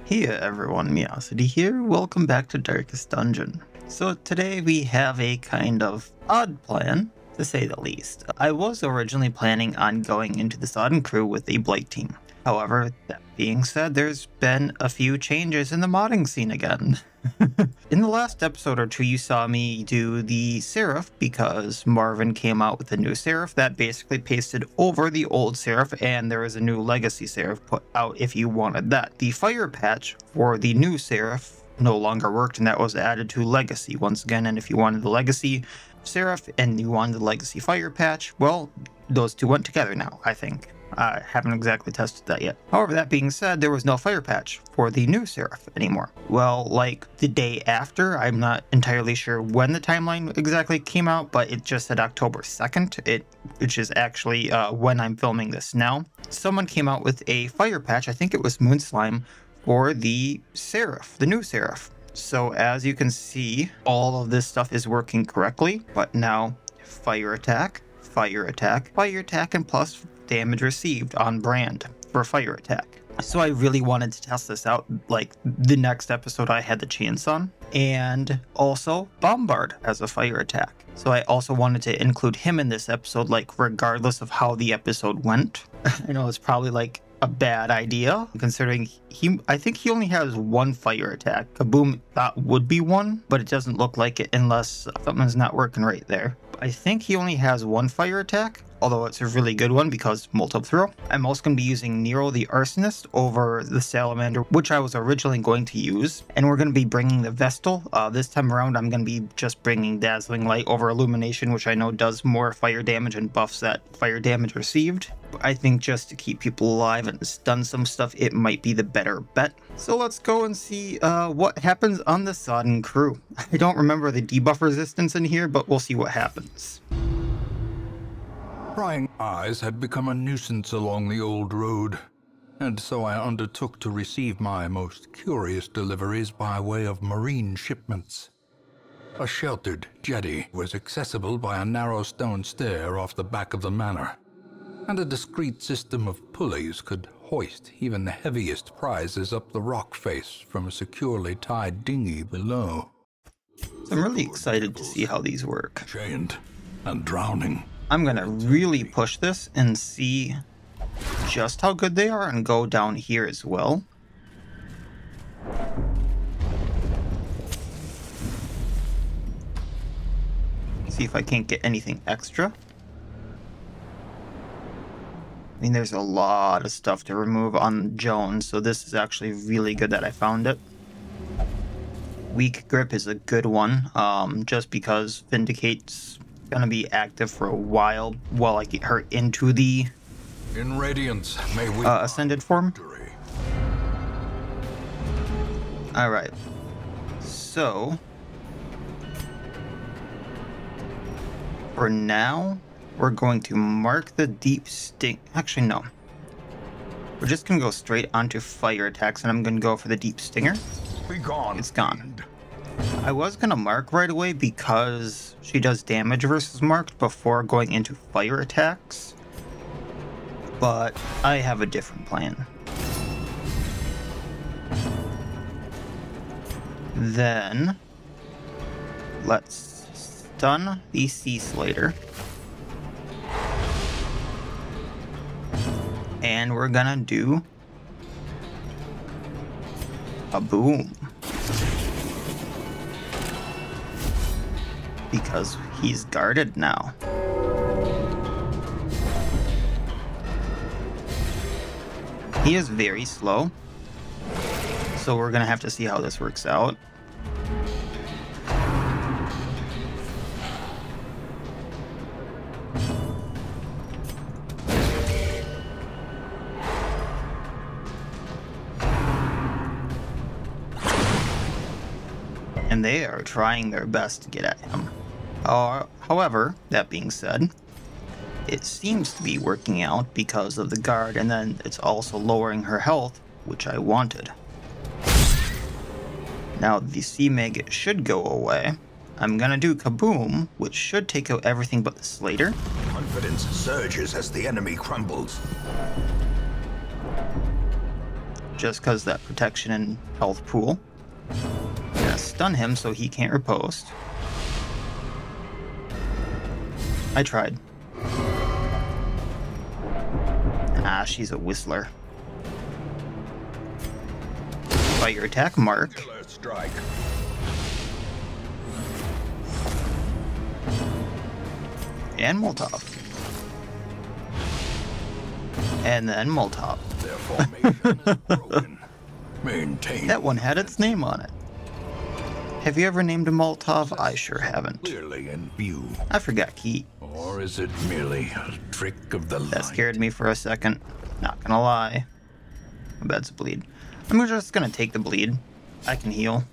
Hey everyone, Miacidae here. Welcome back to Darkest Dungeon. So today we have a kind of odd plan, to say the least. I was originally planning on going into the Sodden crew with a Blight team. However, that being said, there's been a few changes in the modding scene again. In the last episode or two, you saw me do the Seraph because Marvin came out with a new Seraph that basically pasted over the old Seraph, and there was a new Legacy Seraph put out if you wanted that. The Fire patch for the new Seraph no longer worked, and that was added to Legacy once again. And if you wanted the Legacy Seraph and you wanted the Legacy Fire patch, well, those two went together now, I think. I haven't exactly tested that yet. However, that being said, there was no fire patch for the new Seraph anymore. Well, like the day after, I'm not entirely sure when the timeline exactly came out, but it just said October 2nd, which is actually when I'm filming this now. Someone came out with a fire patch, I think it was Moonslime, for the Seraph, the new Seraph. So as you can see, all of this stuff is working correctly, but now fire attack, and plus damage received on brand for fire attack. So I really wanted to test this out like the next episode I had the chance on, and also Bombard as a fire attack. So I also wanted to include him in this episode, like regardless of how the episode went. I know it's probably like a bad idea considering I think he only has one fire attack. Kaboom thought would be one, but it doesn't look like it unless something's not working right there. I think he only has one fire attack, although it's a really good one because multi-throw. I'm also going to be using Nero the Arsonist over the Salamander, which I was originally going to use. And we're going to be bringing the Vestal. This time around, I'm going to be just bringing Dazzling Light over Illumination, which I know does more fire damage and buffs that fire damage received. But I think just to keep people alive and stun some stuff, it might be the better bet. So let's go and see what happens on the Sodden crew. I don't remember the debuff resistance in here, but we'll see what happens. Prying eyes had become a nuisance along the old road, and so I undertook to receive my most curious deliveries by way of marine shipments. A sheltered jetty was accessible by a narrow stone stair off the back of the manor, and a discreet system of pulleys could hoist even the heaviest prizes up the rock face from a securely tied dinghy below. So I'm really excited to see how these work. Chained and drowning. I'm going to really push this and see just how good they are and go down here as well. See if I can't get anything extra. I mean, there's a lot of stuff to remove on Jones, so this is actually really good that I found it. Weak Grip is a good one, just because Vindicate's gonna be active for a while I get her into the in radiance may we ascended form. All right, so for now we're going to mark the deep sting. Actually, no, we're just gonna go straight onto fire attacks, and I'm gonna go for the deep stinger. Be gone. It's gone. I was going to mark right away because she does damage versus marked before going into fire attacks, but I have a different plan. Then let's stun the Sea Slater, and we're gonna do a boom. Because he's guarded now. He is very slow, so we're gonna have to see how this works out. And they are trying their best to get at him. However, that being said, it seems to be working out because of the guard, and then it's also lowering her health, which I wanted. Now the Sea Maggot should go away. I'm gonna do Kaboom, which should take out everything but the Slater. Confidence surges as the enemy crumbles. just because that protection and health pool. I'm gonna stun him so he can't riposte. I tried. Ah, she's a whistler. Fire attack, mark. Killer strike. And Molotov. And then Molotov. Their formation is broken. Maintain. That one had its name on it. Have you ever named a Molotov? I sure haven't. Clearly in view. I forgot key. Or is it merely a trick of the light? That scared me for a second. Not gonna lie. My bed's a bleed. I'm just gonna take the bleed. I can heal.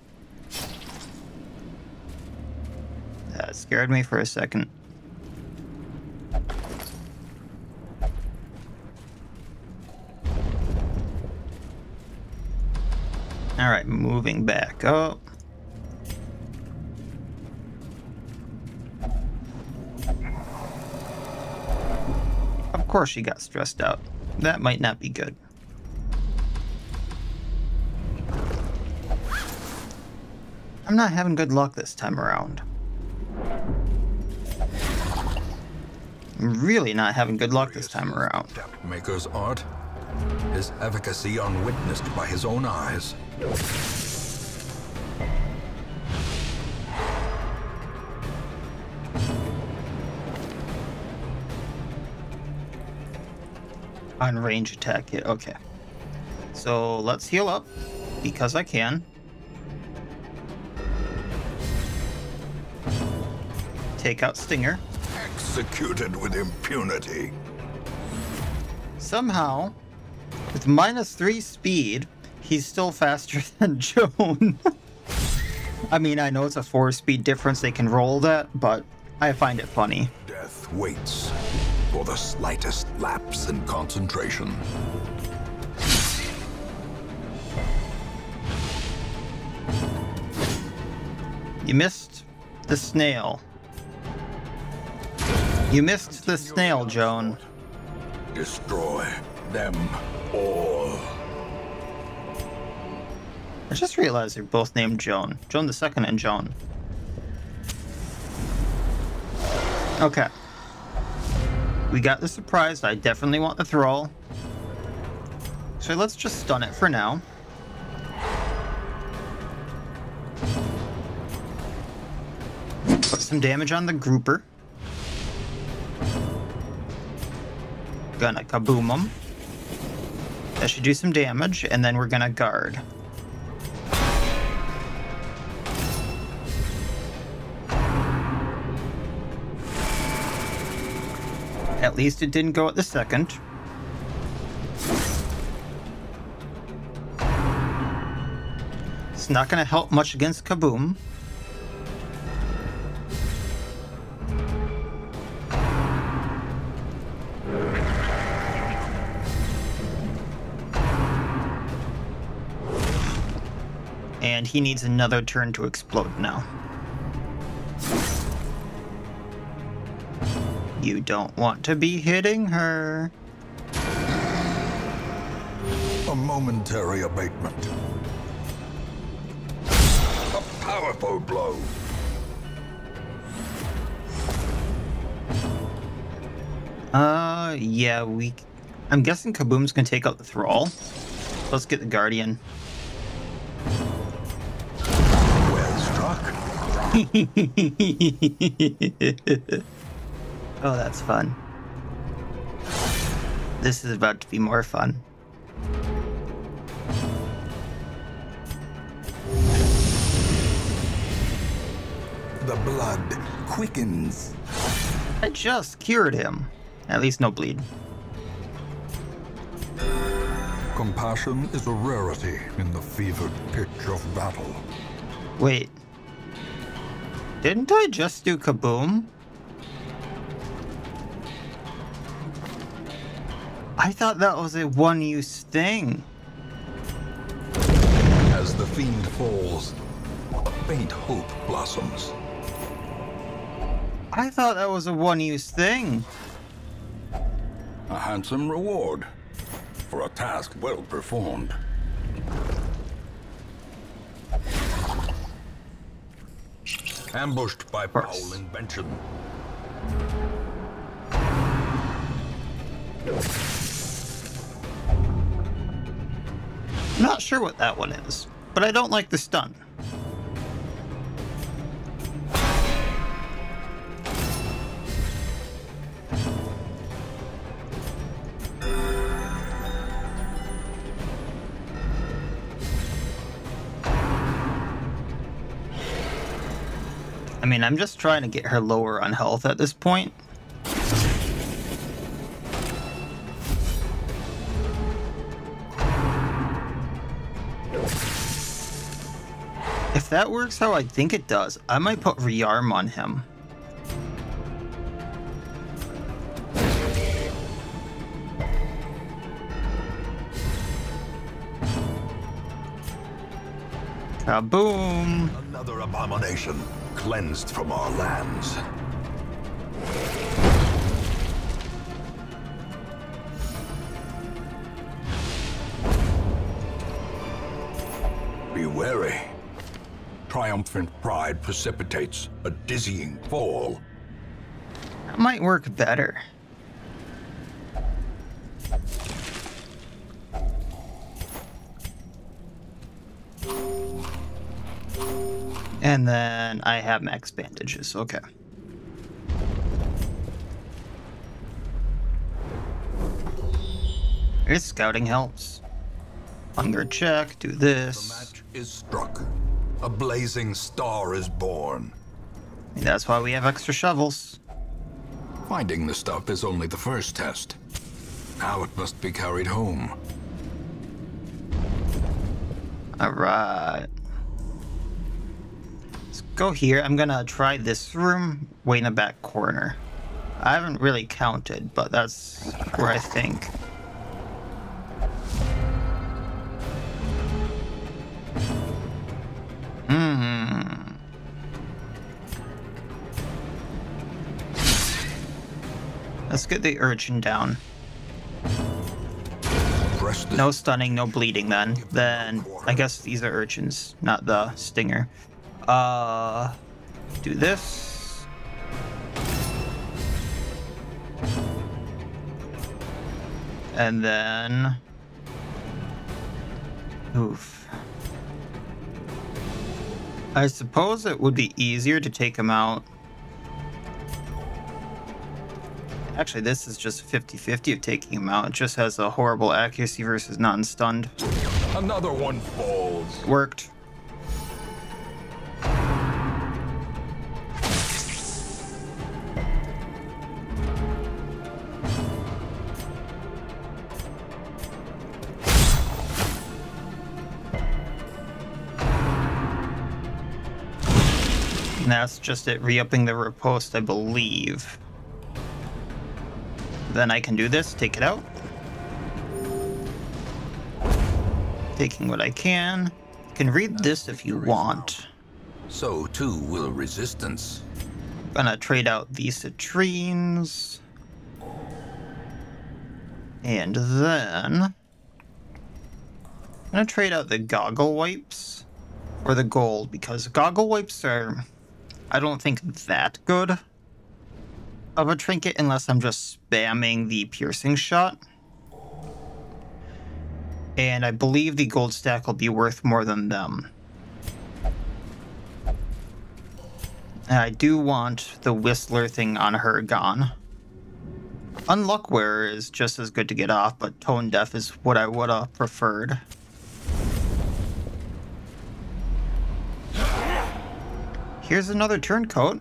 That scared me for a second. Alright, moving back up. Of course she got stressed out. That might not be good. I'm not having good luck this time around. I'm really not having good luck this time around. Maker's art. His efficacy unwitnessed by his own eyes. On range attack hit, okay. So let's heal up, because I can. Take out Stinger. Executed with impunity. Somehow, with -3 speed, he's still faster than Joan. I mean, I know it's a 4 speed difference, they can roll that, but I find it funny. Death waits for the slightest lapse in concentration. You missed the snail. You missed the snail, Joan. Destroy them all. I just realized they're both named Joan. Joan the Second and Joan. Okay. We got the surprise. I definitely want the thrall. So let's just stun it for now. Put some damage on the grouper. Gonna kaboom them. That should do some damage, and then we're gonna guard. At least it didn't go at the second. It's not gonna help much against kaboom. And he needs another turn to explode now. You don't want to be hitting her. A momentary abatement. A powerful blow. Yeah, I'm guessing Kaboom's gonna take out the Thrall. Let's get the Guardian. Well struck. Oh, that's fun. This is about to be more fun. The blood quickens. I just cured him. At least no bleed. Compassion is a rarity in the fevered pitch of battle. Wait. Didn't I just do Kaboom? I thought that was a one-use thing. As the fiend falls, a faint hope blossoms. I thought that was a one-use thing. A handsome reward for a task well performed. Ambushed by course. foul invention. I'm not sure what that one is, but I don't like the stun. I mean, I'm just trying to get her lower on health at this point. If that works how I think it does, I might put rearm on him. Kaboom! Another abomination, cleansed from our lands. Be wary. Triumphant pride precipitates a dizzying fall. That might work better. And then I have max bandages, okay. This scouting helps. Hunger check, do The this. match is struck. A blazing star is born. And that's why we have extra shovels. Finding the stuff is only the first test. Now it must be carried home. Alright. Let's go here. I'm gonna try this room way in the back corner. I haven't really counted, but that's where I think. Let's get the urchin down. Press the No stunning, no bleeding then. Then I guess these are urchins, not the stinger. Do this. And then oof. I suppose it would be easier to take him out. Actually, this is just 50-50 of taking him out. It just has a horrible accuracy versus non-stunned. Another one falls. Worked. And that's just it, re-upping the riposte, I believe. Then I can do this, take it out. Taking what I can. You can read this if you want. So too will resistance. Gonna trade out these citrines. And then I'm gonna trade out the goggle wipes for the gold, because goggle wipes are, I don't think, that good of a trinket unless I'm just spamming the piercing shot. And I believe the gold stack will be worth more than them. And I do want the Whistler thing on her gone. Unluck Wearer is just as good to get off, but Tone Deaf is what I would have preferred. Here's another turncoat.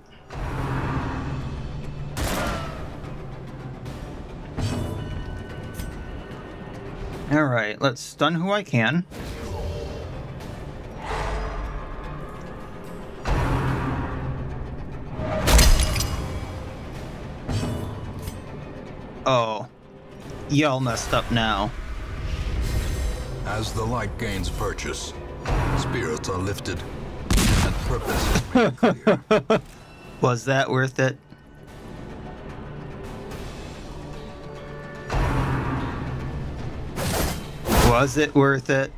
Alright, let's stun who I can. Oh, y'all messed up now. As the light gains purchase, spirits are lifted, and purpose is made clear. Was that worth it? Was it worth it?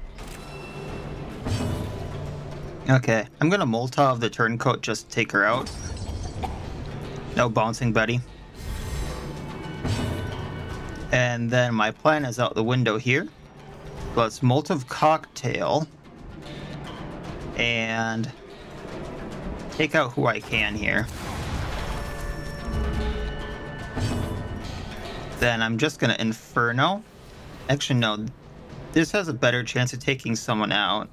Okay, I'm gonna Molotov the turncoat just to take her out. No bouncing Betty. And then my plan is out the window here. Let's Molotov Cocktail. And take out who I can here. Then I'm just gonna Inferno. Actually, no. This has a better chance of taking someone out.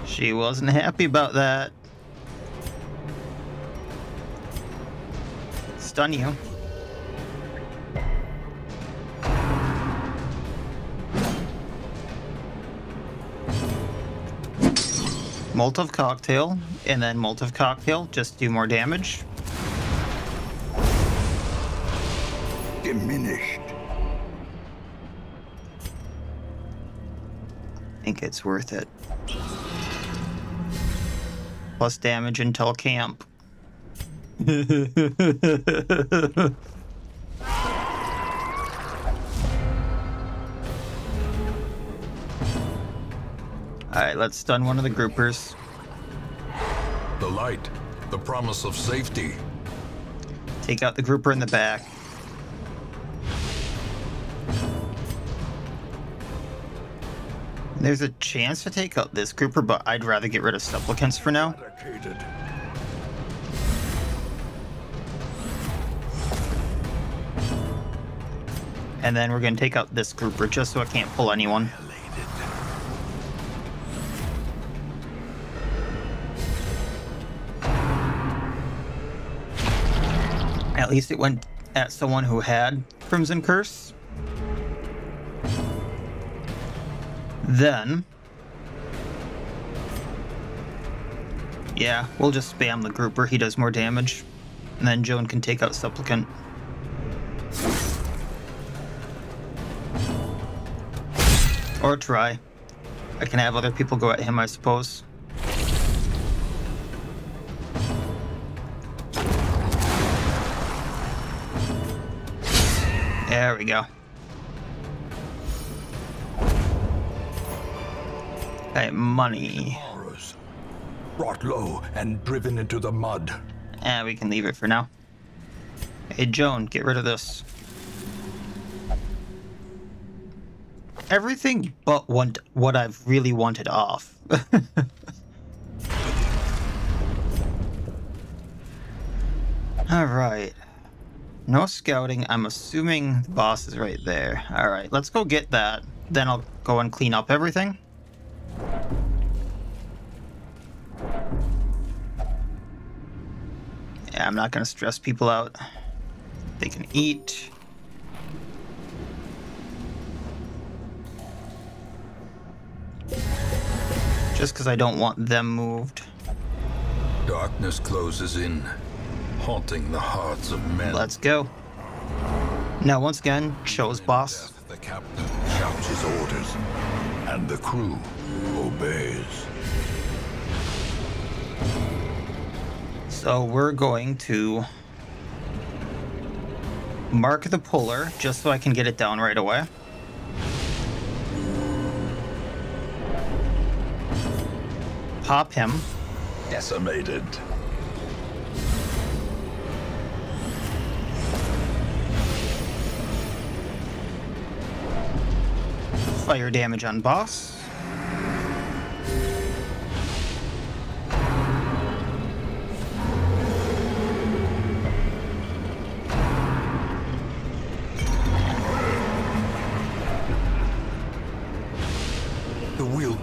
She wasn't happy about that. Stun you. Molotov Cocktail, and then Molotov Cocktail, just do more damage. Diminished. I think it's worth it. Plus damage until camp. Alright, let's stun one of the groupers. The light, the promise of safety. Take out the grouper in the back. There's a chance to take out this grouper, but I'd rather get rid of supplicants for now. Dedicated. And then we're going to take out this grouper just so I can't pull anyone. At least it went at someone who had Crimson Curse. Then, yeah, we'll just spam the grouper. He does more damage. And then Joan can take out Supplicant. Or try. I can have other people go at him, I suppose. There we go. Okay, money. Horrors. Brought low and driven into the mud. We can leave it for now. Hey, Joan, get rid of this. Everything but what I've really wanted off. Alright. No scouting. I'm assuming the boss is right there. Alright, let's go get that. Then I'll go and clean up everything. Yeah, I'm not going to stress people out. They can eat. Just because I don't want them moved. Darkness closes in, haunting the hearts of men. Let's go. Now, once again, show's boss. Death, the captain shouts his orders, and the crew obeys. So we're going to mark the puller just so I can get it down right away. Pop him. Decimated. Fire damage on boss.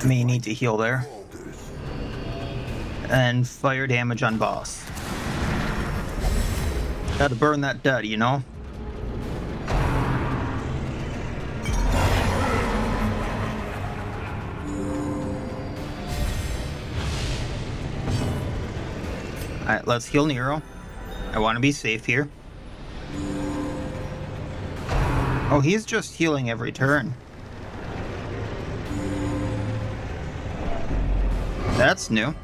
May need to heal there. And fire damage on boss. Gotta burn that dead, you know? Alright, let's heal Nero. I want to be safe here. Oh, he's just healing every turn. That's new.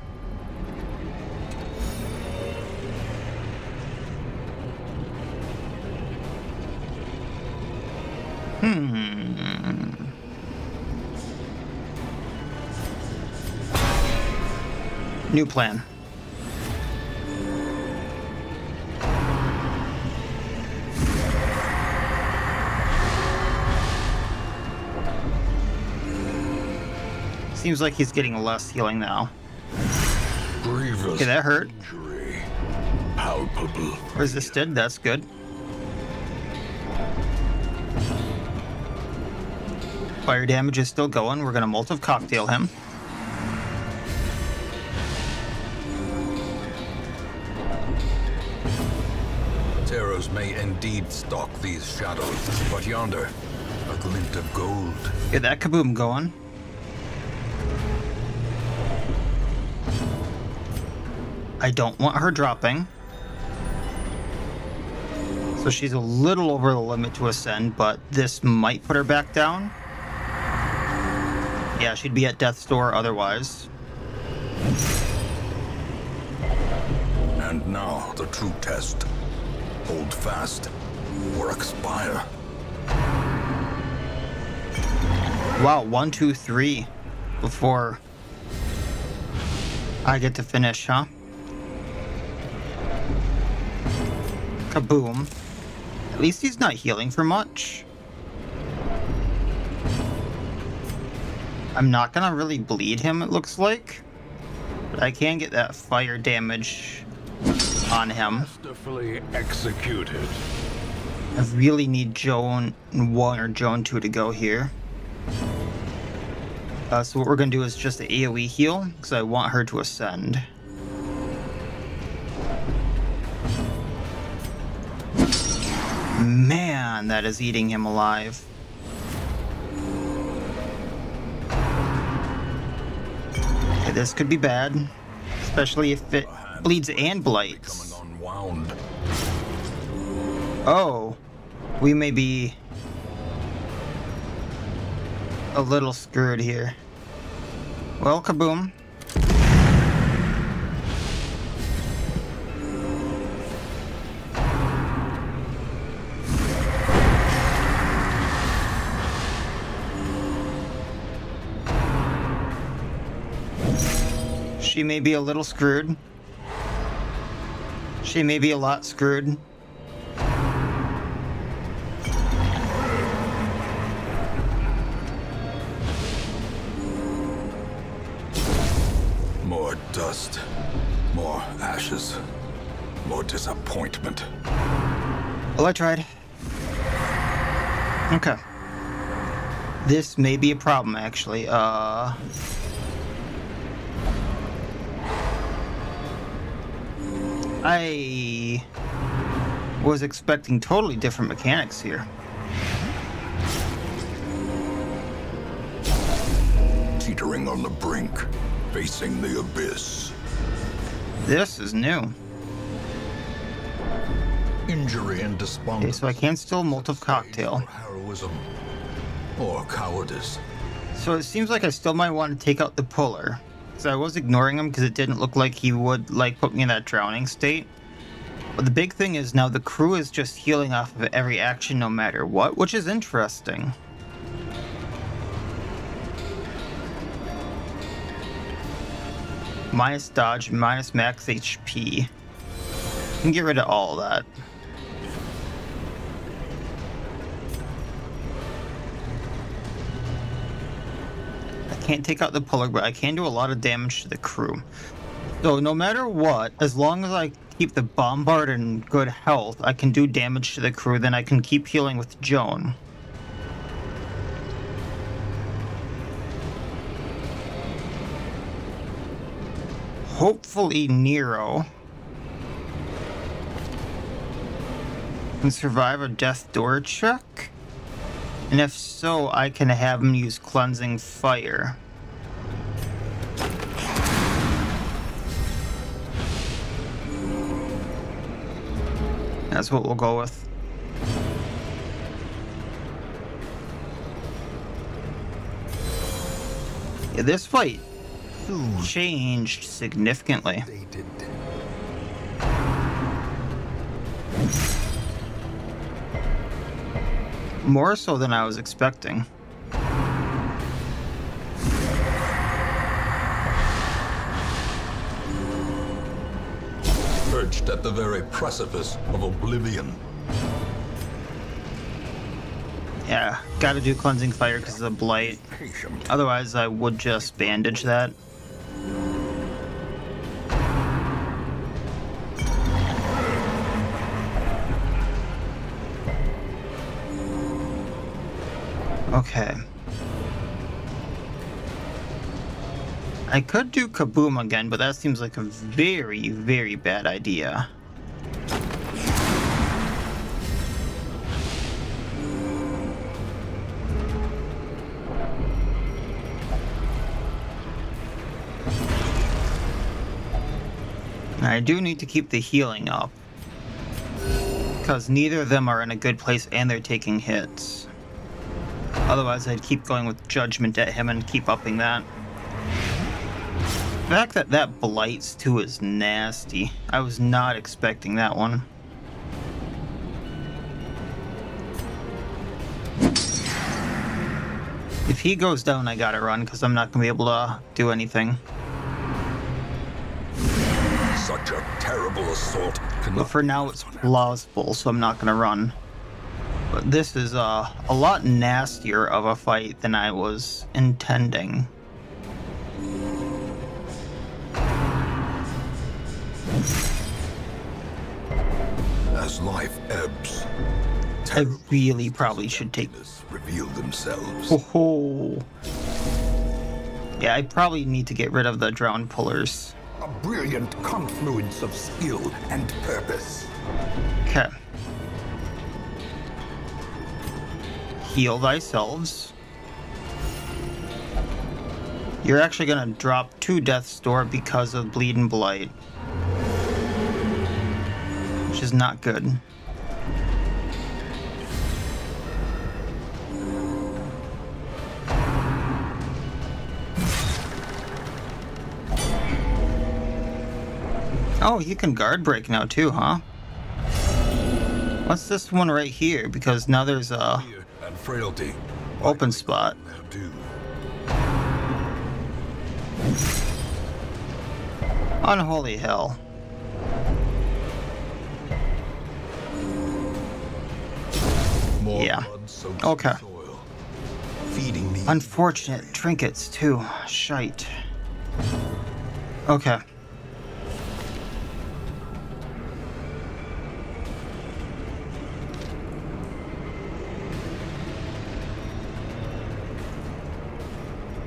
New plan. Seems like he's getting less healing now. Grievous Okay, that hurt. injury. Palpable. Resisted, that's good. Fire damage is still going. We're gonna Molotov Cocktail him. Terrors may indeed stalk these shadows, but yonder, a glint of gold. Get that kaboom going. I don't want her dropping. So she's a little over the limit to ascend, but this might put her back down. Yeah, she'd be at death's door otherwise. And now the true test. Hold fast, or expire. Wow, 1, 2, 3 before I get to finish, huh? Kaboom. At least he's not healing for much. I'm not gonna really bleed him, it looks like. But I can get that fire damage on him. Masterfully executed. I really need Joan 1 or Joan 2 to go here. So what we're gonna do is just the AoE heal, because I want her to ascend. Man, that is eating him alive. Okay, this could be bad, especially if it bleeds and blights. Becoming unwound. Oh, we may be a little screwed here. Well, kaboom. She may be a little screwed. She may be a lot screwed. More dust, more ashes, more disappointment. Well, I tried. Okay. This may be a problem, actually. I was expecting totally different mechanics here. Teetering on the brink, facing the abyss. This is new. Injury and despondency. Okay, so I can still Molotov Cocktail. Heroism or cowardice. So it seems like I still might want to take out the puller. So I was ignoring him because it didn't look like he would like put me in that drowning state. But the big thing is now the crew is just healing off of every action no matter what, which is interesting. Minus dodge, minus max HP. You can get rid of all of that. Can't take out the puller, but I can do a lot of damage to the crew. So no matter what, as long as I keep the Bombard in good health, I can do damage to the crew, then I can keep healing with Joan. Hopefully Nero can survive a death door check. And if so, I can have him use Cleansing Fire. That's what we'll go with. Yeah, this fight changed significantly. More so than I was expecting. Perched at the very precipice of oblivion. Yeah, gotta do Cleansing Fire because of the Blight. Otherwise, I would just bandage that. Okay. I could do Kaboom again, but that seems like a very, very bad idea. I do need to keep the healing up, because neither of them are in a good place and they're taking hits. Otherwise, I'd keep going with Judgment at him and keep upping that. The fact that that blights too is nasty. I was not expecting that one. If he goes down, I gotta run because I'm not gonna be able to do anything. Such a terrible assault. But for now, it's plausible, so I'm not gonna run. But this is a lot nastier of a fight than I was intending. As life ebbs, I really probably should take... reveal themselves. Oh. Yeah, I probably need to get rid of the drowned pullers. A brilliant confluence of skill and purpose. Okay. Heal thyselves. You're actually gonna drop 2 Death's Door because of Bleed and Blight, which is not good. Oh, you can guard break now too, huh? What's this one right here? Because now there's a and frailty. open spot. Unholy hell. More Yeah. blood-soaked Okay. soil, feeding the Unfortunate trinkets too. Shite. Okay.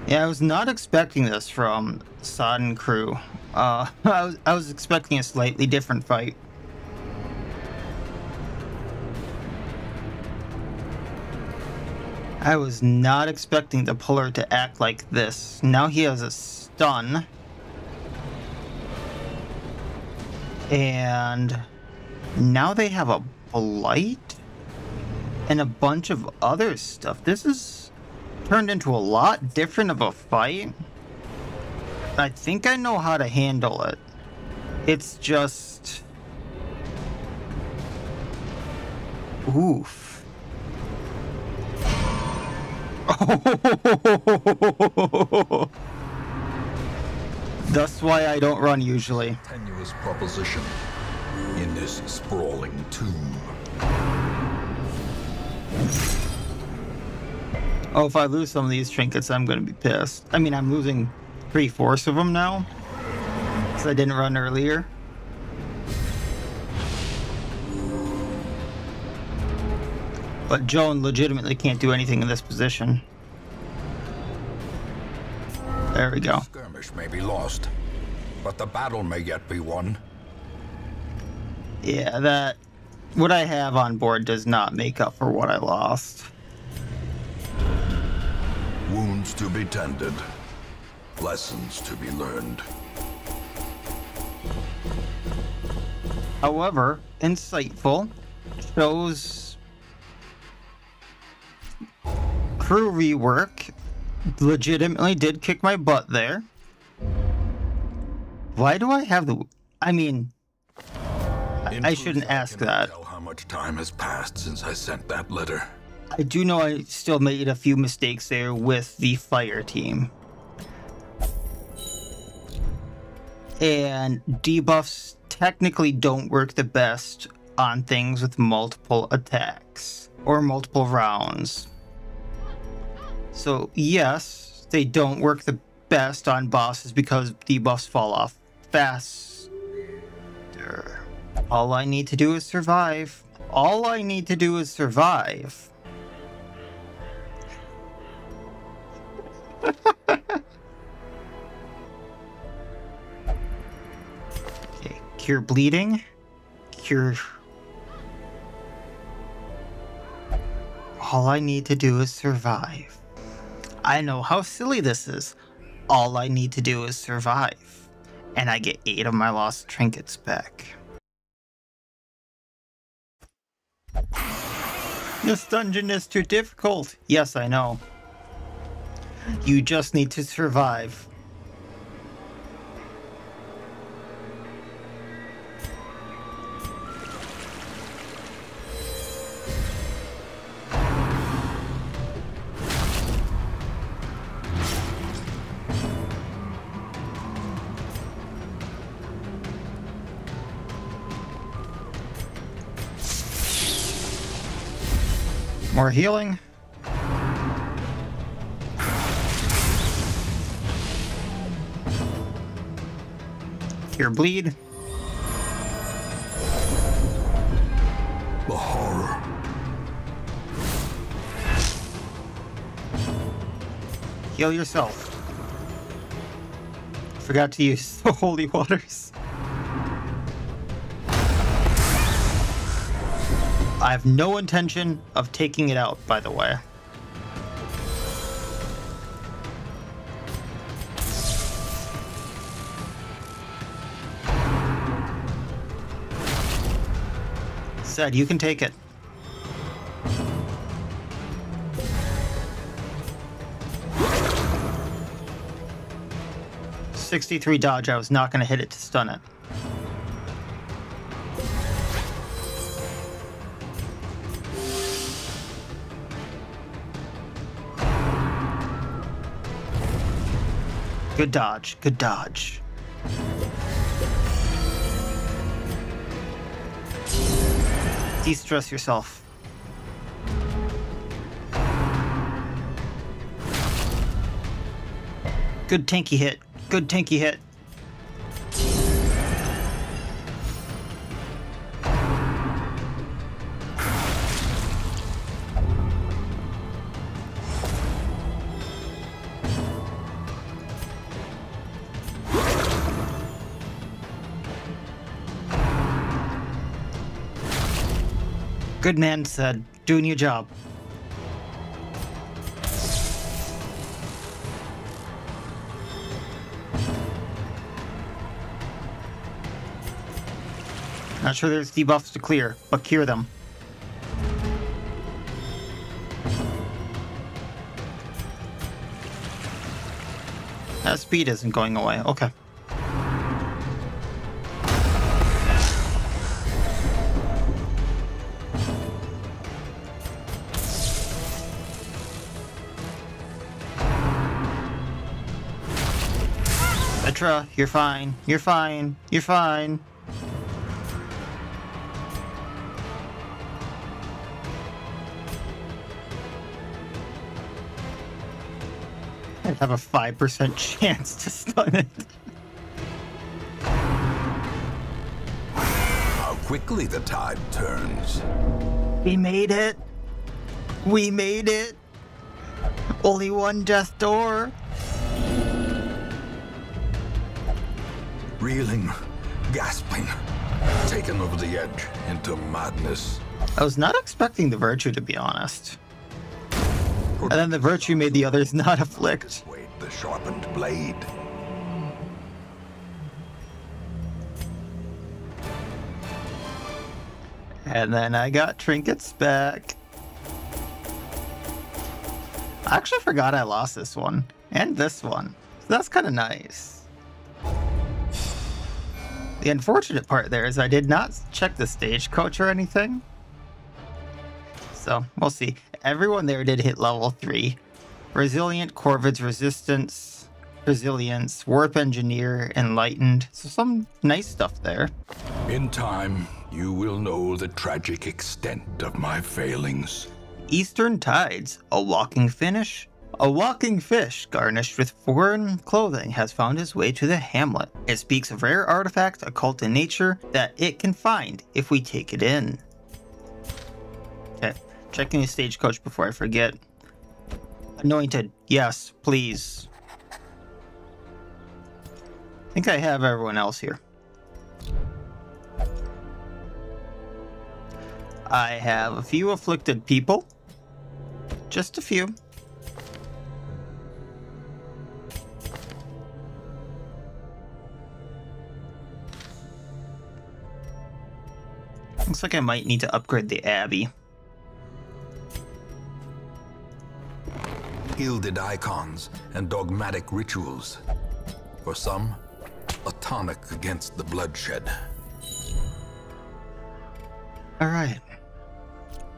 Yeah, I was not expecting this from Sodden crew. I was expecting a slightly different fight. I was not expecting the puller to act like this. Now he has a stun. And now they have a blight and a bunch of other stuff. This is turned into a lot different of a fight. I think I know how to handle it. It's just... oof. That's why I don't run usually. tenuous proposition in this sprawling tomb. Oh, if I lose some of these trinkets, I'm gonna be pissed. I mean, I'm losing 3/4 of them now, because I didn't run earlier. But Joan legitimately can't do anything in this position. There we go. Skirmish may be lost, but the battle may yet be won. Yeah, that... what I have on board does not make up for what I lost. Wounds to be tended, lessons to be learned. However, insightful, shows crew rework legitimately did kick my butt there. Why do I have the... I mean, I shouldn't ask that. Tell how much time has passed since I sent that letter. I do know I still made a few mistakes there with the fire team. And debuffs technically don't work the best on things with multiple attacks or multiple rounds. So yes, they don't work the best on bosses because debuffs fall off faster. All I need to do is survive. All I need to do is survive. Okay, cure bleeding. Cure. All I need to do is survive. I know how silly this is. All I need to do is survive. And I get 8 of my lost trinkets back. This dungeon is too difficult. Yes, I know. You just need to survive. More healing. Cure bleed. The horror. Heal yourself. Forgot to use the holy waters. I have no intention of taking it out, by the way. Said you can take it. .63 dodge. I was not going to hit it to stun it. Good dodge, good dodge. De-stress yourself. Good tanky hit, good tanky hit. Good man said, doing your job. Not sure there's debuffs to clear, but cure them. That speed isn't going away, okay. Petra, you're fine. You're fine. You're fine. I have a 5% chance to stun it. How quickly the tide turns. We made it. We made it. Only one death door. Reeling, gasping, taken over the edge into madness. I was not expecting the virtue, to be honest. And then the virtue made the others not afflict. Wait, the sharpened blade. And then I got trinkets back. I actually forgot I lost this one. And this one. So that's kind of nice. The unfortunate part there is I did not check the stagecoach or anything. So So we'll see. Everyone there did hit level 3. Resilient, Corvid's Resistance, Resilience, Warp Engineer, Enlightened. So some nice stuff there. In time, you will know the tragic extent of my failings. Eastern Tides, a walking finish. A walking fish garnished with foreign clothing has found its way to the Hamlet. It speaks of rare artifacts, occult in nature, that it can find if we take it in. Okay, checking the stagecoach before I forget. Anointed, yes, please. I think I have everyone else here. I have a few afflicted people. Just a few. Looks like I might need to upgrade the Abbey. Gilded icons and dogmatic rituals. For some, a tonic against the bloodshed. Alright.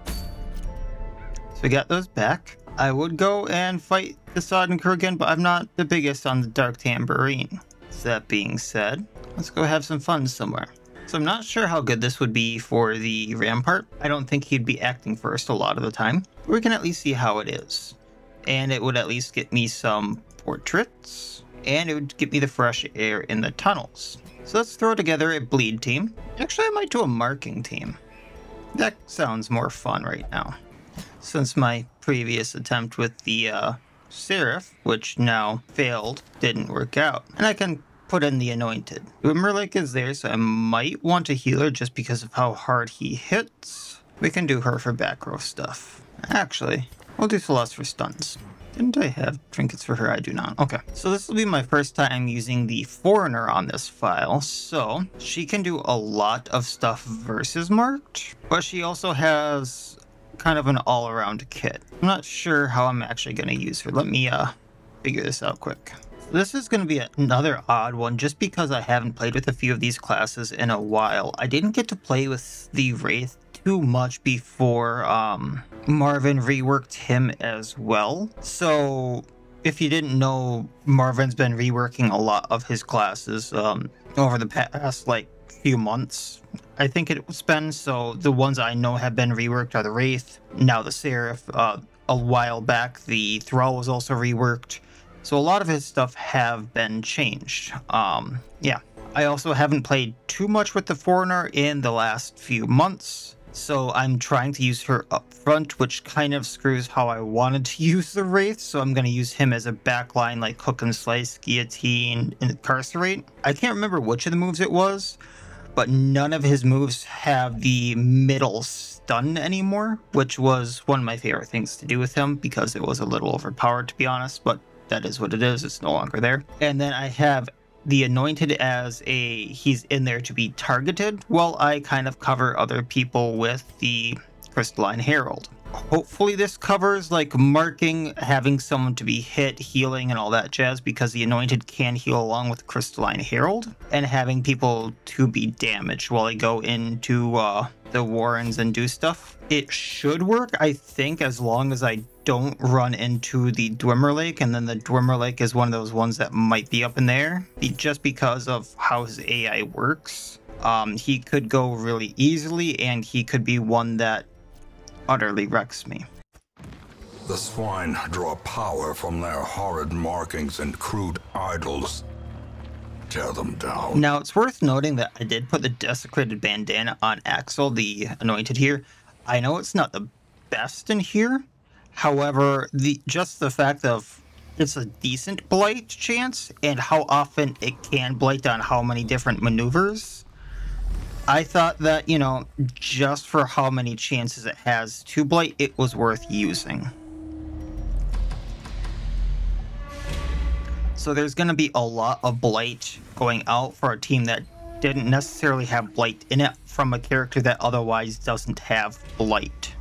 So we got those back. I would go and fight the Sodden Crew again, but I'm not the biggest on the Dark Tambourine. So that being said, let's go have some fun somewhere. So I'm not sure how good this would be for the Rampart. I don't think he'd be acting first a lot of the time. We can at least see how it is. And it would at least get me some portraits. And it would get me the fresh air in the tunnels. So let's throw together a bleed team. Actually, I might do a marking team. That sounds more fun right now. Since my previous attempt with the Seraph, which now failed, didn't work out. And I can put in the Anointed. Wimmerlake is there, so I might want to heal her just because of how hard he hits. We can do her for back row stuff. Actually, we'll do Celeste for stuns. Didn't I have trinkets for her? I do not. Okay. So this will be my first time using the Foreigner on this file. So she can do a lot of stuff versus marked, but she also has kind of an all-around kit. I'm not sure how I'm actually going to use her. Let me figure this out quick. This is going to be another odd one just because I haven't played with a few of these classes in a while. I didn't get to play with the Wraith too much before Marvin reworked him as well. So if you didn't know, Marvin's been reworking a lot of his classes over the past like few months, I think it's been. So the ones I know have been reworked are the Wraith, now the Seraph. A while back the Thrall was also reworked. So a lot of his stuff have been changed. Yeah. I also haven't played too much with the Foreigner in the last few months. So I'm trying to use her up front, which kind of screws how I wanted to use the Wraith. So I'm going to use him as a backline like Hook and Slice, Guillotine, and Incarcerate. I can't remember which of the moves it was, but none of his moves have the middle stun anymore, which was one of my favorite things to do with him because it was a little overpowered, to be honest, but that is what it is. It's no longer there. And then I have the Anointed as he's in there to be targeted, while I kind of cover other people with the Crystaline Herald. Hopefully this covers like marking, having someone to be hit, healing, and all that jazz, because the Anointed can heal along with Crystaline Herald, and having people to be damaged while they go into the Warrens and do stuff. It should work, I think, as long as I don't run into the Dwimmerlake, and then the Dwimmerlake is one of those ones that might be up in there, just because of how his AI works. He could go really easily, and he could be one that utterly wrecks me. The Swine draw power from their horrid markings and crude idols. Tear them down. Now, it's worth noting that I did put the Desecrated Bandana on Axel, the Anointed here. I know it's not the best in here. However, just the fact of it's a decent blight chance and how often it can blight on how many different maneuvers, I thought that, you know, just for how many chances it has to blight, it was worth using. So there's going to be a lot of blight going out for a team that didn't necessarily have blight in it from a character that otherwise doesn't have blight.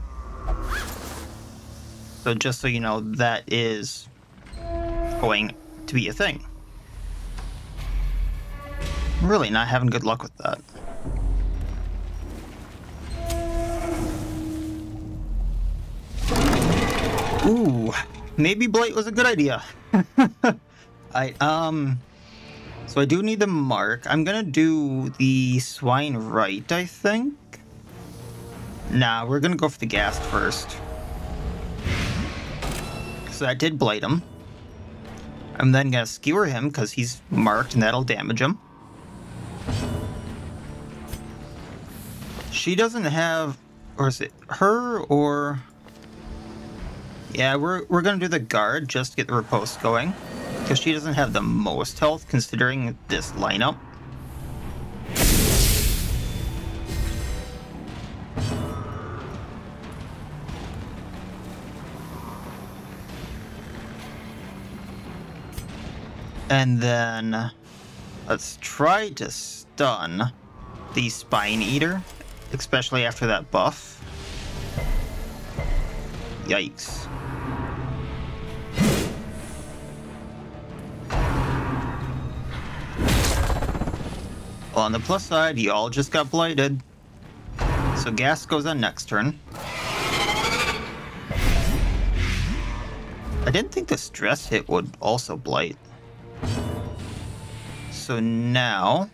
So just so you know, that is going to be a thing. I'm really not having good luck with that. Ooh, maybe Blight was a good idea. So I do need the mark. I'm gonna do the Swine Wright, I think. Nah, we're gonna go for the Ghast first. So that did blight him. I'm then gonna skewer him because he's marked and that'll damage him. She doesn't have, or is it her or? Yeah, we're gonna do the guard just to get the riposte going because she doesn't have the most health considering this lineup. And then let's try to stun the Spine Eater, especially after that buff. Yikes. Well, on the plus side, you all just got blighted. So Ghast goes on next turn. I didn't think the stress hit would also blight. So now,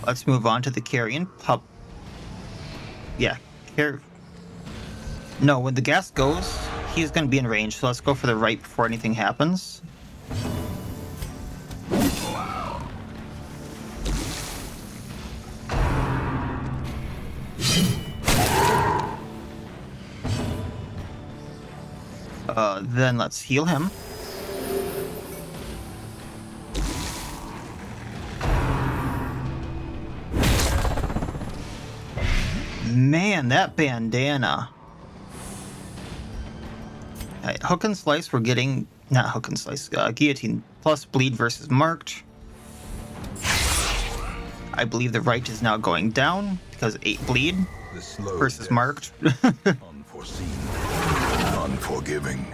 let's move on to the Carrion pup. Yeah, no, when the Ghast goes, he's going to be in range, so let's go for the Wright before anything happens. Then let's heal him. Man, that bandana. Right, hook and slice, we're getting... Not hook and slice, guillotine plus bleed versus marked. I believe the Wright is now going down because 8 bleed versus marked. Unforeseen, unforgiving.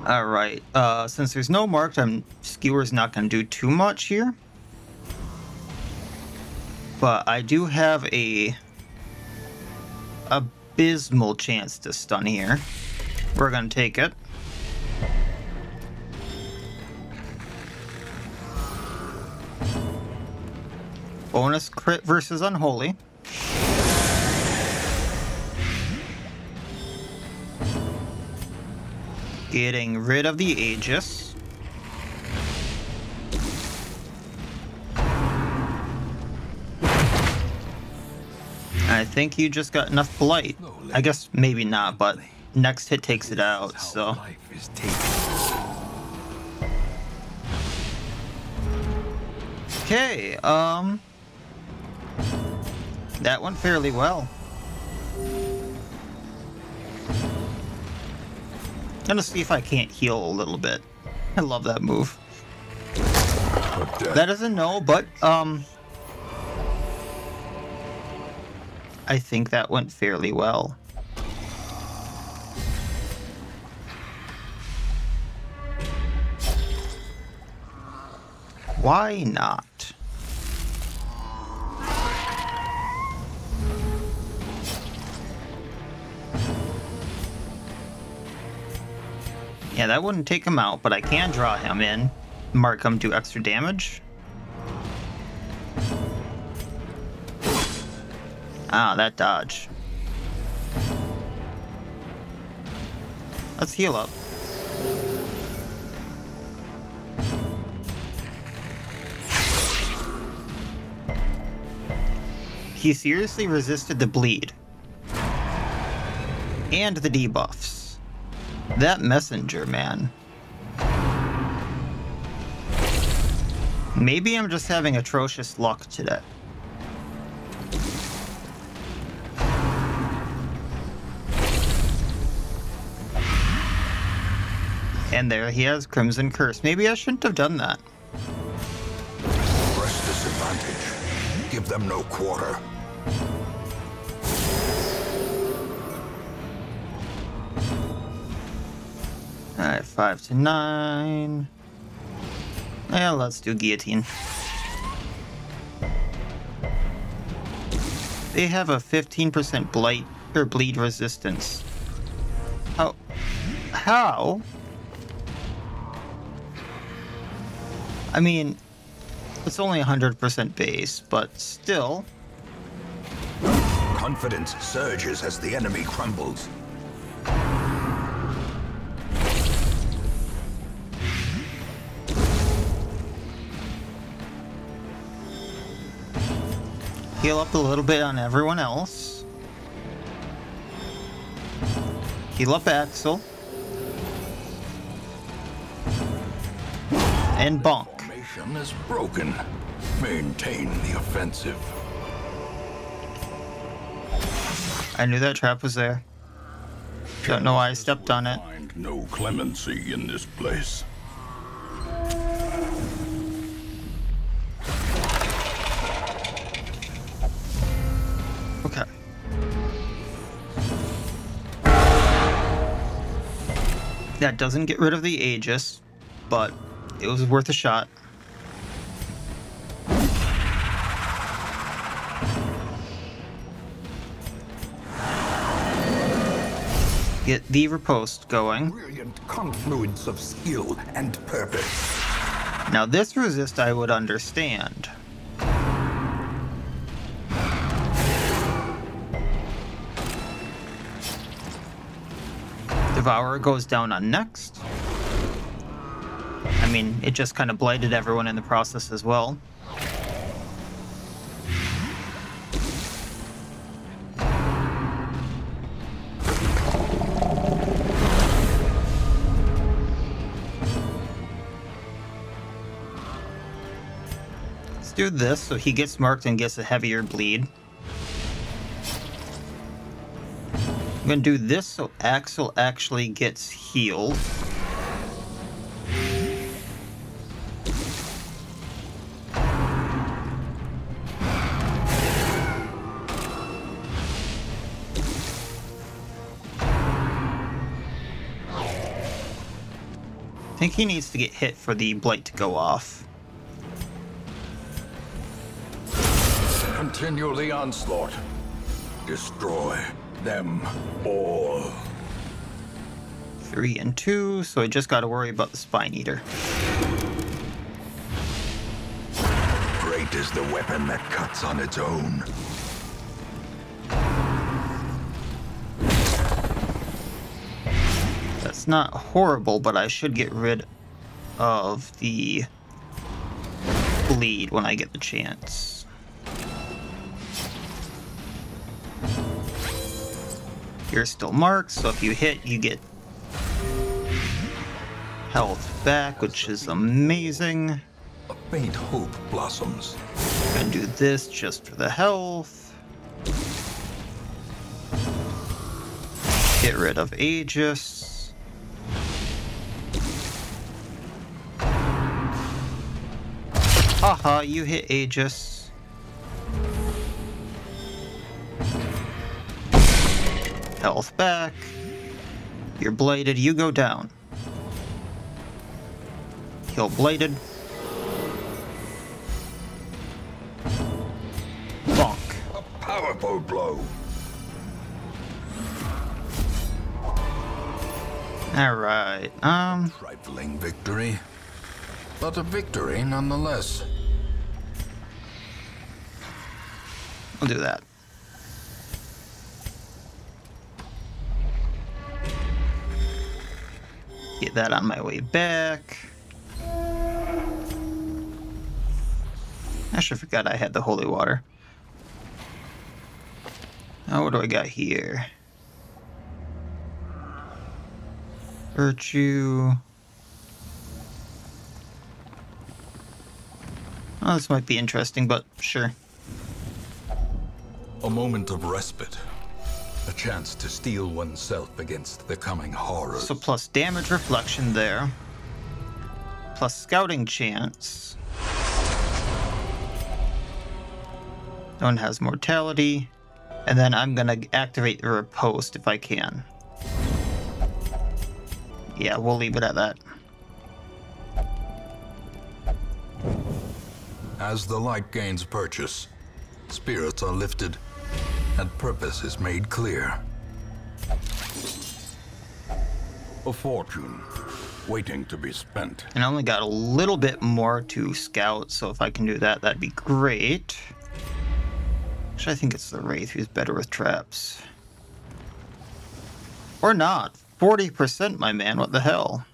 Alright, since there's no marked, Skewer's not going to do too much here. But I do have a abysmal chance to stun here. We're gonna take it. Bonus crit versus Unholy. Getting rid of the Aegis. I think you just got enough blight. I guess maybe not, but next hit takes it out, so. Okay, that went fairly well. Gonna see if I can't heal a little bit. I love that move. That is a no, but, I think that went fairly well. Why not? Yeah, that wouldn't take him out, but I can draw him in, mark him, do extra damage. Ah, that dodge. Let's heal up. He seriously resisted the bleed. And the debuffs. That messenger, man. Maybe I'm just having atrocious luck today. And there he has Crimson Curse. Maybe I shouldn't have done that. Press this advantage. Give them no quarter. Alright, 5 to 9. Yeah, let's do Guillotine. They have a 15% blight Or bleed resistance. How? How? I mean, it's only 100% base, but still. Confidence surges as the enemy crumbles. Heal up a little bit on everyone else. Heal up Axel. And bonk. Formation is broken. Maintain the offensive. I knew that trap was there. Don't know why I stepped on it. Find no clemency in this place. Okay. That doesn't get rid of the Aegis, but it was worth a shot. Get the riposte going. Brilliant confluence of skill and purpose. Now this resist I would understand. Devourer goes down on next. I mean, it just kind of blighted everyone in the process as well. Let's do this so he gets marked and gets a heavier bleed. I'm gonna do this so Axel actually gets healed. I think he needs to get hit for the blight to go off. Continue the onslaught. Destroy them all. 3 and 2, so I just gotta worry about the Spine Eater. Great is the weapon that cuts on its own. That's not horrible, but I should get rid of the bleed when I get the chance. You're still marked, so if you hit, you get health back, which is amazing. A faint hope blossoms. I'm gonna do this just for the health. Get rid of Aegis. Haha, you hit Aegis. Health back. You're bladed, you go down. Heal bladed. Bonk. A powerful blow. Alright, Trifling victory, but a victory nonetheless. I'll do that. Get that on my way back. I should forgot I had the holy water. Now what do I got here? Virtue. Oh, this might be interesting, but sure. A moment of respite. A chance to steel oneself against the coming horrors. So plus damage reflection there. Plus scouting chance. One has mortality. And then I'm gonna activate the riposte if I can. Yeah, we'll leave it at that. As the light gains purchase, spirits are lifted, and purpose is made clear. A fortune waiting to be spent. And I only got a little bit more to scout, so if I can do that, that'd be great. Actually, I think it's the Wraith who's better with traps. Or not. 40%, my man, what the hell?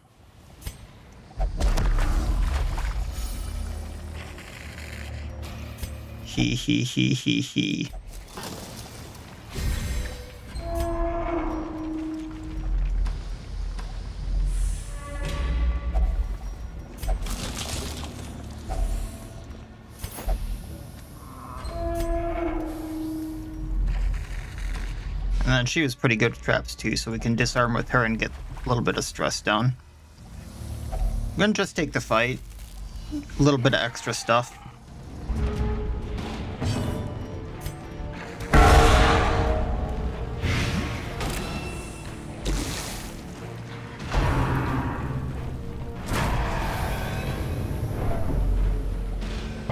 He. And then she was pretty good with traps too, so we can disarm with her and get a little bit of stress down. I'm gonna just take the fight. A little bit of extra stuff.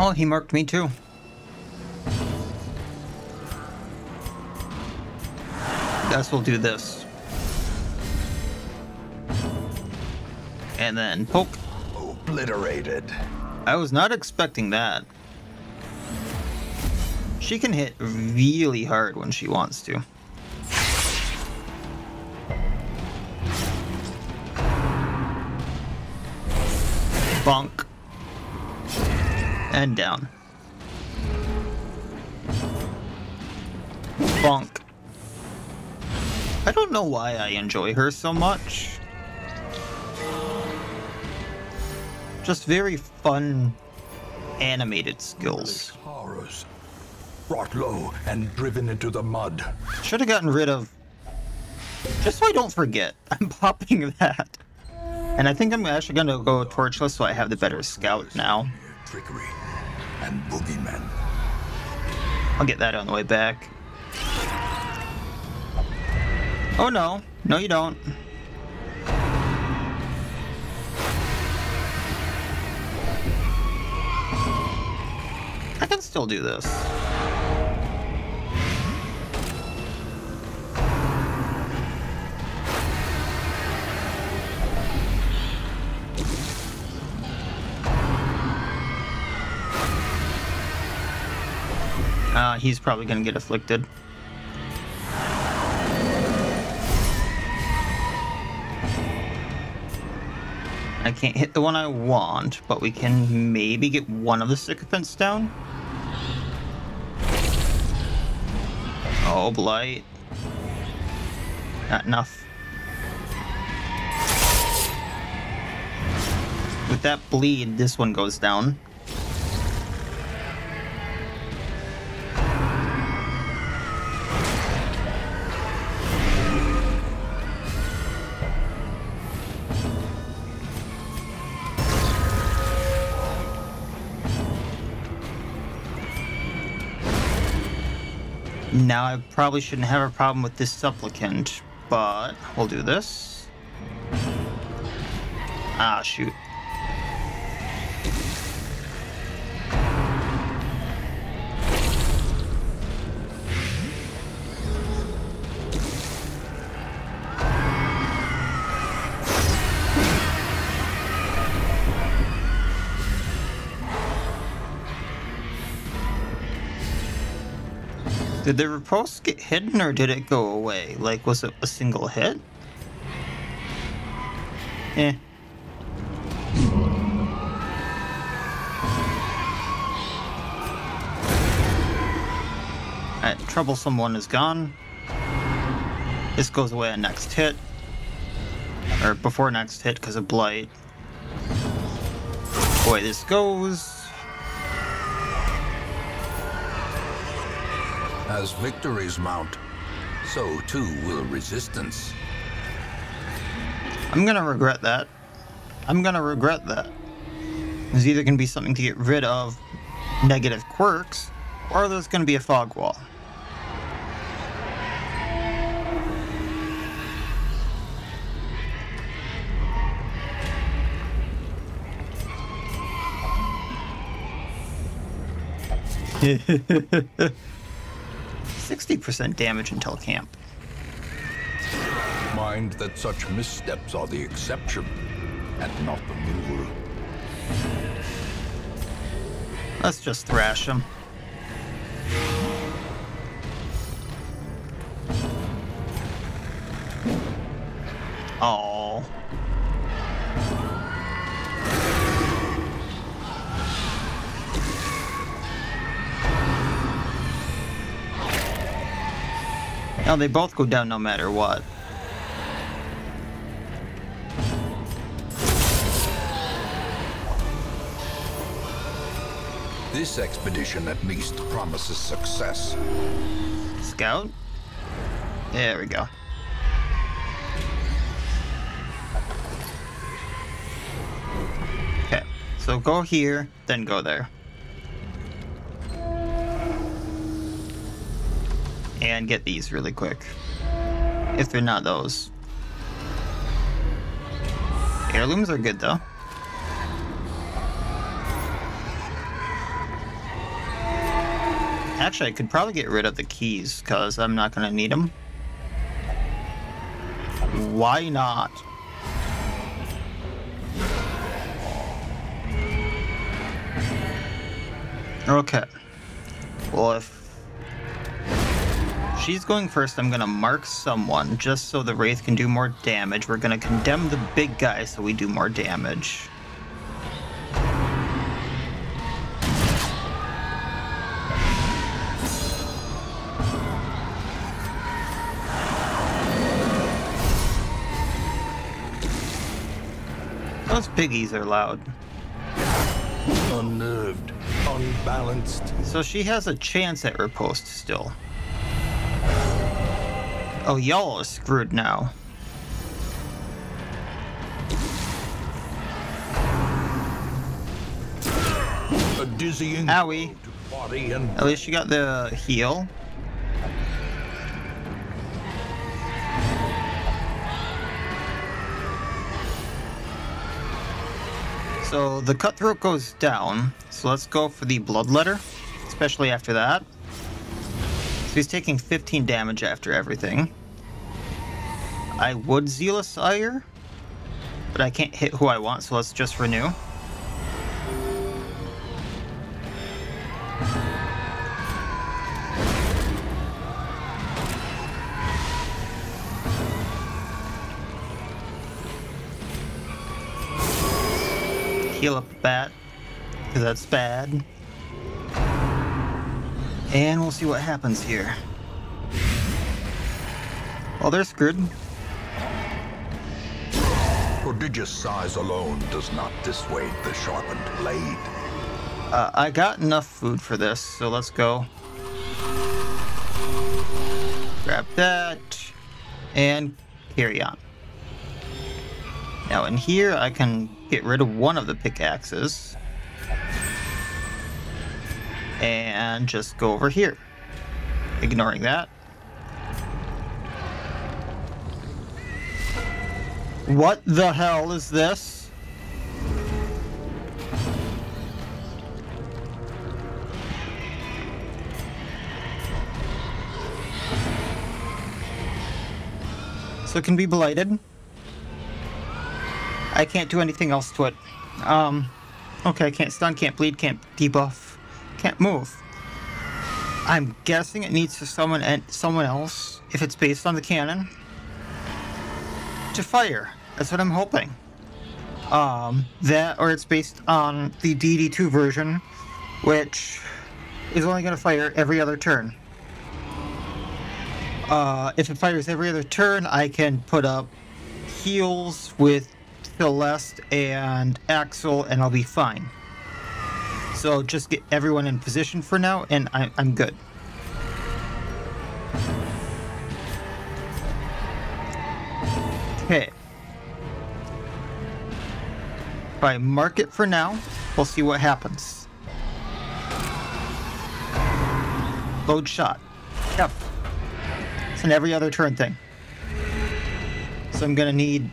Oh, he marked me too. Guess we'll do this. And then poke. Obliterated. I was not expecting that. She can hit really hard when she wants to. Bonk. And down. Bonk. I don't know why I enjoy her so much. Just very fun, animated skills. Horrors. Brought low and driven into the mud. Should have gotten rid of... Just so I don't forget, I'm popping that. And I think I'm actually going to go torchless so I have the better scout now. Trickery and boogeymen. I'll get that on the way back. Oh no. No you don't. I can still do this. He's probably gonna get afflicted. I can't hit the one I want, but we can maybe get one of the sycophants down. Oh, blight. Not enough. With that bleed, this one goes down. Now, I probably shouldn't have a problem with this supplicant, but we'll do this. Ah, shoot. Did the repulse get hidden or did it go away? Like, was it a single hit? Eh. Alright, troublesome one is gone. This goes away on next hit. Or before next hit because of blight. Boy, this goes. As victories mount, so too will resistance. I'm gonna regret that. I'm gonna regret that. There's either gonna be something to get rid of negative quirks, or there's gonna be a fog wall. 60% damage until camp. Mind that such missteps are the exception, and not the rule. Let's just thrash him. Oh. Now they both go down no matter what. This expedition at least promises success. Scout? There we go. Okay, so go here, then go there. And get these really quick. If they're not those. Heirlooms are good though. Actually, I could probably get rid of the keys, because I'm not going to need them. Why not? Okay. Well, if she's going first, I'm going to mark someone, just so the Wraith can do more damage. We're going to condemn the big guy so we do more damage. Those piggies are loud. Unnerved, unbalanced. So she has a chance at riposte still. Oh, y'all are screwed now. A dizzying Owie. blow to body and At least you got the heal. So the cutthroat goes down, so let's go for the bloodletter, especially after that. So he's taking 15 damage after everything. I would Zealous Ire, but I can't hit who I want, so let's just renew. Heal up the bat, because that's bad. And we'll see what happens here. Well, they're screwed. prodigious size alone does not dissuade the sharpened blade. I got enough food for this, so let's go. Grab that, and carry on. Now in here, I can get rid of one of the pickaxes. And just go over here. Ignoring that. What the hell is this? So it can be blighted. I can't do anything else to it. Okay, can't stun, can't bleed, can't debuff, can't move. I'm guessing it needs to summon someone else, if it's based on the cannon, to fire. That's what I'm hoping. That, or it's based on the DD2 version, which is only going to fire every other turn. If it fires every other turn, I can put up heals with Celeste and Axel, and I'll be fine. So just get everyone in position for now, and I'm good. Okay. If I mark it for now, we'll see what happens. Load shot. Yep. It's an every other turn thing. So I'm gonna need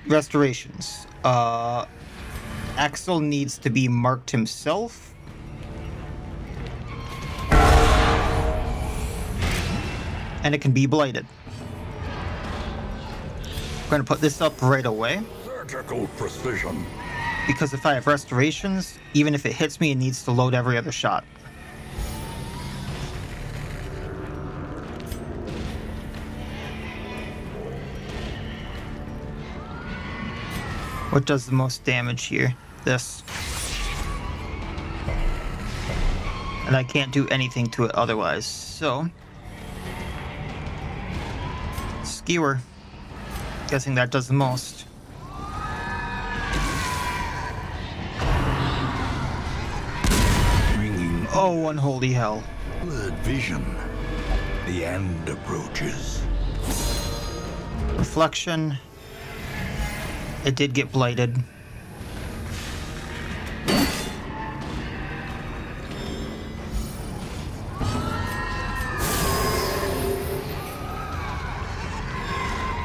restorations. Axel needs to be marked himself. and it can be blighted. I'm going to put this up right away. Surgical precision. Because if I have restorations, even if it hits me, it needs to load every other shot. What does the most damage here? This. And I can't do anything to it otherwise, so... Skewer. Guessing that does the most. Oh, unholy hell. Blurred vision. The end approaches. Reflection. It did get blighted.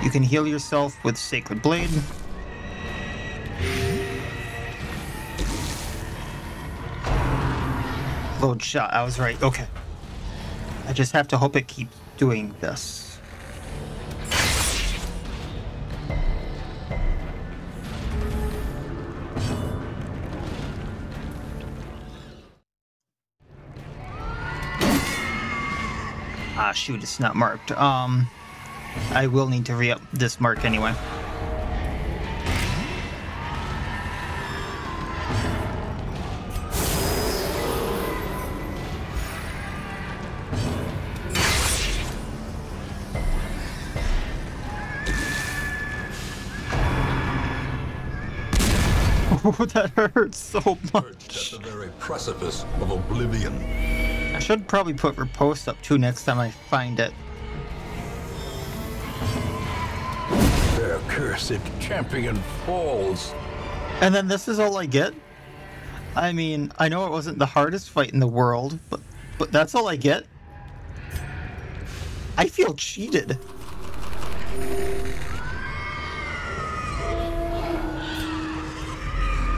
You can heal yourself with Sacred Blade. Load shot, I was right, okay. I just have to hope it keeps doing this. Ah, shoot, it's not marked. I will need to re-up this mark anyway. Oh, that hurts so much. At the very precipice of oblivion. I should probably put riposte up too next time I find it. Their cursed champion falls. And then this is all I get? I mean, I know it wasn't the hardest fight in the world, but that's all I get? I feel cheated.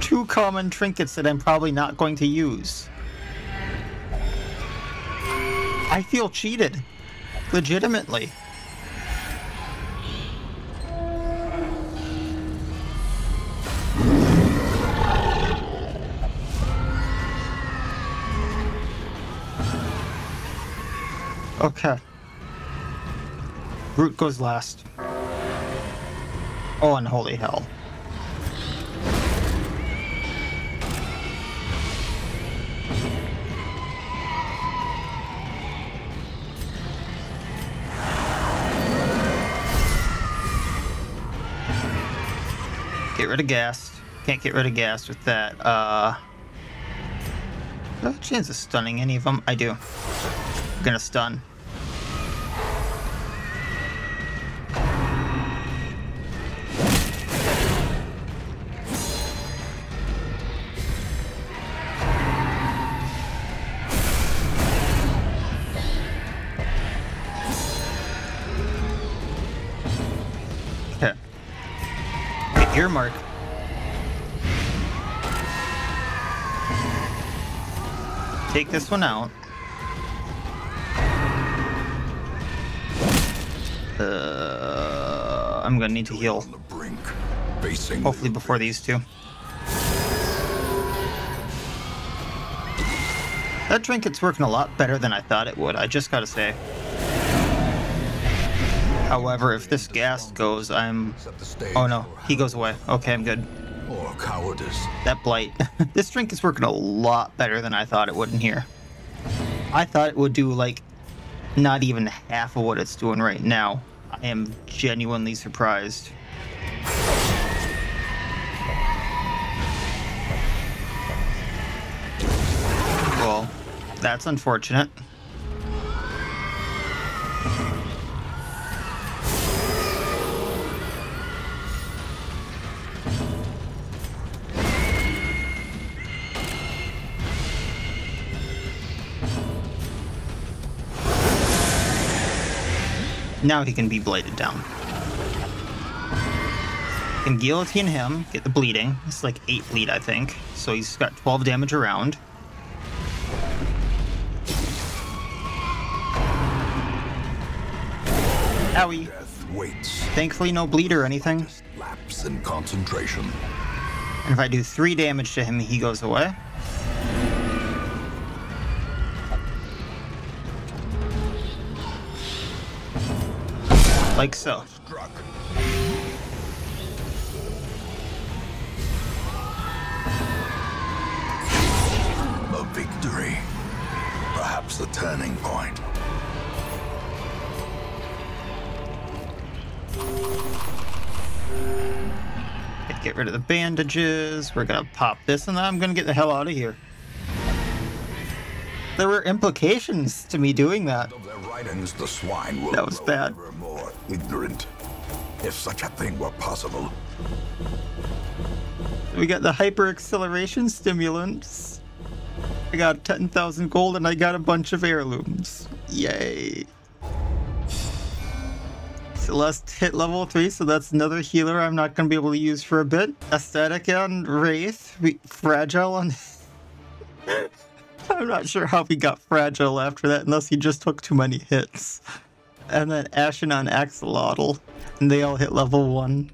Two common trinkets that I'm probably not going to use. I feel cheated. Legitimately. Okay. Brute goes last. Oh, unholy hell. Get rid of Ghast. Can't get rid of Ghast with that. Do I have a chance of stunning any of them? I do. I'm gonna stun. Okay. Hit your mark. Take this one out. I'm gonna need to heal. On the brink, facing Hopefully before these two. That trinket's working a lot better than I thought it would, I just gotta say. However, if this Ghast goes, I'm... Oh no, he goes away. Okay, I'm good. Or cowardice. That blight. This trinket's working a lot better than I thought it would in here. I thought it would do, like, not even half of what it's doing right now. I am genuinely surprised. Well, that's unfortunate. Now he can be bladed down. Can guillotine him, get the bleeding. It's like 8 bleed, I think. So he's got 12 damage around. Owie. Death waits. Thankfully no bleed or anything. Lapse in concentration. And if I do 3 damage to him, he goes away. Like so. Struck. A victory. Perhaps the turning point. Get rid of the bandages. We're gonna pop this, and then I'm gonna get the hell out of here. There were implications to me doing that. Of their writings, the swine will That was grow bad. ever more ignorant. If such a thing were possible. We got the hyper acceleration stimulants. I got 10,000 gold, and I got a bunch of heirlooms. Yay. Celeste hit level 3, so that's another healer I'm not going to be able to use for a bit. Aesthetic on Wraith. Fragile on... I'm not sure how we got fragile after that, unless he just took too many hits. And then Ashen on Axolotl. And they all hit level 1.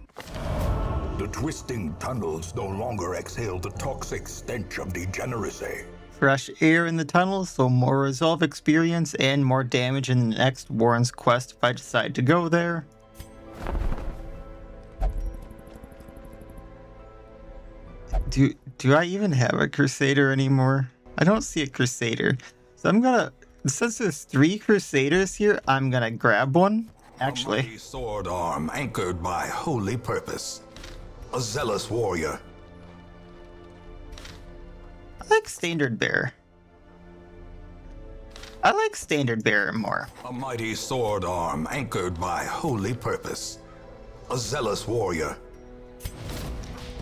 The twisting tunnels no longer exhale the toxic stench of degeneracy. Fresh air in the tunnels, so more resolve experience and more damage in the next Warren's quest if I decide to go there. Do I even have a Crusader anymore? I don't see a Crusader. So I'm gonna, since there's 3 Crusaders here, I'm gonna grab one. Actually. A mighty sword arm anchored by holy purpose. A zealous warrior. I like Standard Bearer. I like Standard Bearer more. A mighty sword arm anchored by holy purpose. A zealous warrior.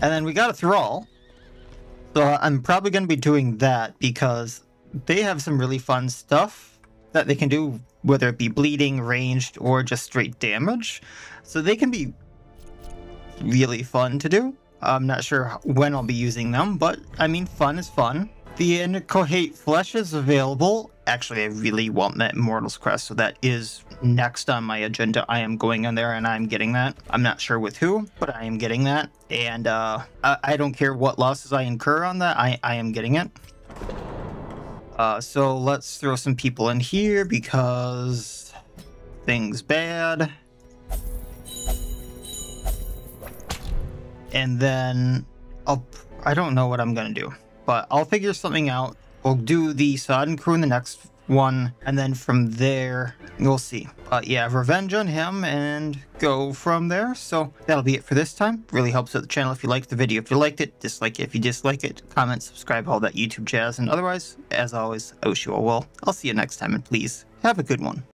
And then we got a Thrall. So I'm probably going to be doing that because they have some really fun stuff that they can do, whether it be bleeding, ranged, or just straight damage. So they can be really fun to do. I'm not sure when I'll be using them, but I mean, fun is fun. The Incohate Flesh is available. Actually, I really want that Immortal's Crest, so that is next on my agenda. I am going in there and I'm getting that. I'm not sure with who, but I am getting that. And I don't care what losses I incur on that, I am getting it. So let's throw some people in here because things bad. And then I don't know what I'm gonna do, but I'll figure something out. We'll do the Sodden crew in the next one, and then from there we'll see. But yeah, revenge on him and go from there. So that'll be it for this time. Really helps out the channel if you liked the video. If you liked it, dislike it if you dislike it, comment, subscribe, all that YouTube jazz. And otherwise, as always, I wish you all well. I'll see you next time, and please have a good one.